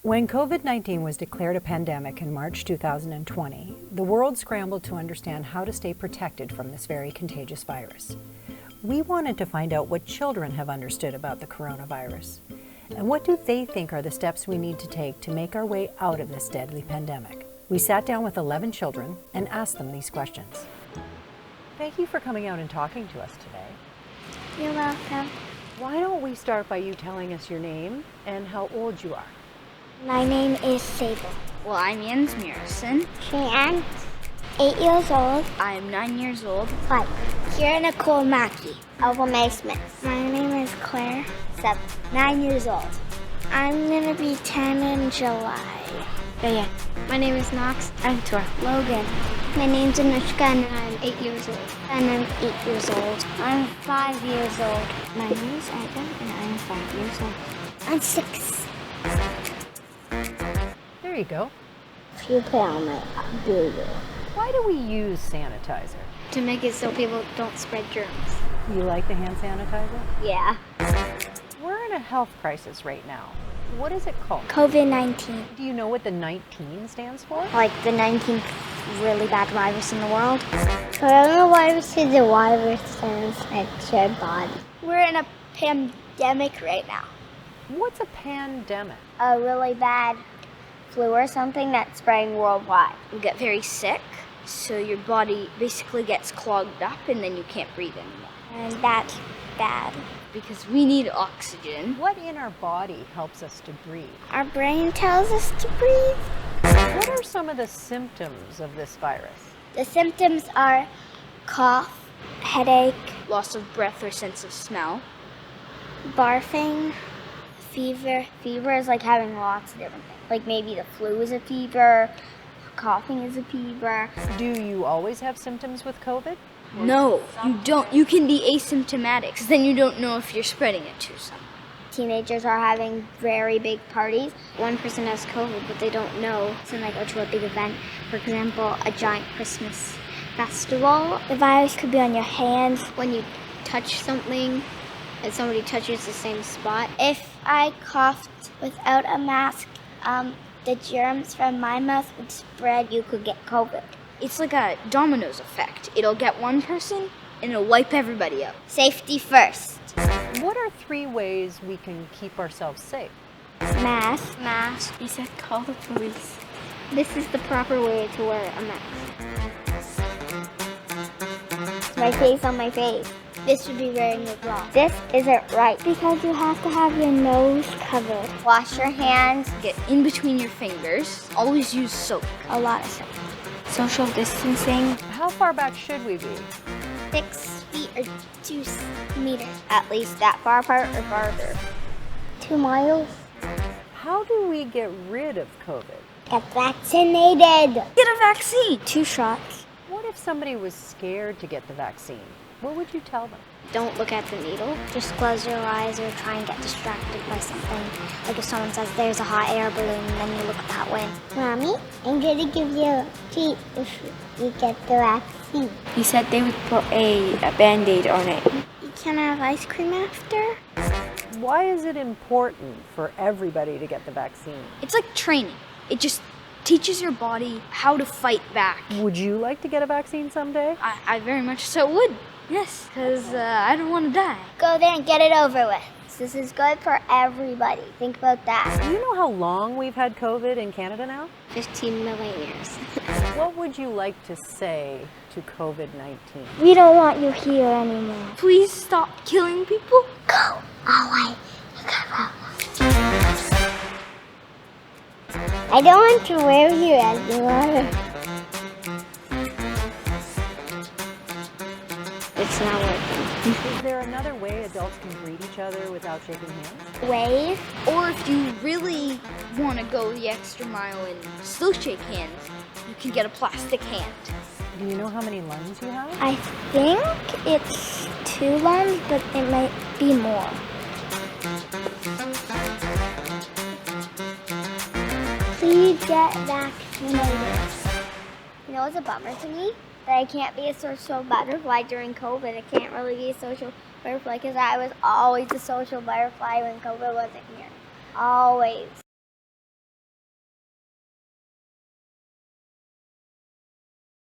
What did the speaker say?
When COVID-19 was declared a pandemic in March 2020, the world scrambled to understand how to stay protected from this very contagious virus. We wanted to find out what children have understood about the coronavirus, and what do they think are the steps we need to take to make our way out of this deadly pandemic. We sat down with 11 children and asked them these questions. Thank you for coming out and talking to us today. You're welcome. Why don't we start by you telling us your name and how old you are? My name is Sable. Well, I'm Jens Murison. Cheyenne, 8 years old. I'm 9 years old. 5. Kira Nicole Mackey. Elva May Smith. My name is Claire. 7. 9 years old. I'm gonna be 10 in July. Yeah. My name is Knox. I'm 12. Logan. My name's Anushka and I'm 8 years old. And I'm 8 years old. I'm 5 years old. My name is Edna and I'm 5 years old. I'm 6. There you go. If you put on my Google. Why do we use sanitizer? To make it so people don't spread germs. You like the hand sanitizer? Yeah. We're in a health crisis right now. What is it called? COVID-19. Do you know what the 19 stands for? Like the 19th really bad virus in the world. Coronavirus is a virus that infects your body. We're in a pandemic right now. What's a pandemic? A really bad flu or something that's spreading worldwide. You get very sick, so your body basically gets clogged up and then you can't breathe anymore. And that's bad. Because we need oxygen. What in our body helps us to breathe? Our brain tells us to breathe. What are some of the symptoms of this virus? The symptoms are cough, headache, Loss of breath or sense of smell. barfing, fever. Fever is like having lots of different things. Like maybe the flu is a fever, coughing is a fever. Do you always have symptoms with COVID? No, you don't. You can be asymptomatic, because then you don't know if you're spreading it to someone. Teenagers are having very big parties. One person has COVID, but they don't know. So they go to a big event, for example, a giant Christmas festival. The virus could be on your hands. When you touch something and somebody touches the same spot. If I coughed without a mask, the germs from my mouth would spread. You could get COVID. It's like a dominoes effect. It'll get one person and it'll wipe everybody out. Safety first. What are 3 ways we can keep ourselves safe? Mask. He said call the police. This is the proper way to wear a mask. My face on my face. This should be wearing your glove. This isn't right because you have to have your nose covered. Wash your hands. Get in between your fingers. Always use soap. A lot of soap. Social distancing. How far back should we be? 6 feet or 2 meters. At least that far apart or farther. 2 miles. How do we get rid of COVID? Get vaccinated. Get a vaccine. 2 shots. What if somebody was scared to get the vaccine? What would you tell them? Don't look at the needle. Just close your eyes or try and get distracted by something. Like if someone says there's a hot air balloon, then you look that way. Mommy, I'm gonna give you a treat if you get the vaccine. He said they would put a Band-Aid on it. You can have ice cream after. Why is it important for everybody to get the vaccine? It's like training. It just teaches your body how to fight back. Would you like to get a vaccine someday? I very much so would. Yes, because I don't want to die. Go there and get it over with. This is good for everybody. Think about that. Do you know how long we've had COVID in Canada now? 15 million years. What would you like to say to COVID-19? We don't want you here anymore. Please stop killing people. Go away. You got I don't want to wear you anymore. It's not working. Is there another way adults can greet each other without shaking hands? Wave. Or if you really want to go the extra mile and still shake hands, you can get a plastic hand. Do you know how many lungs you have? I think it's 2 lungs, but it might be more. Please get vaccinated. You know, it's a bummer to me that I can't be a social butterfly during COVID. I can't really be a social butterfly because I was always a social butterfly when COVID wasn't here. Always.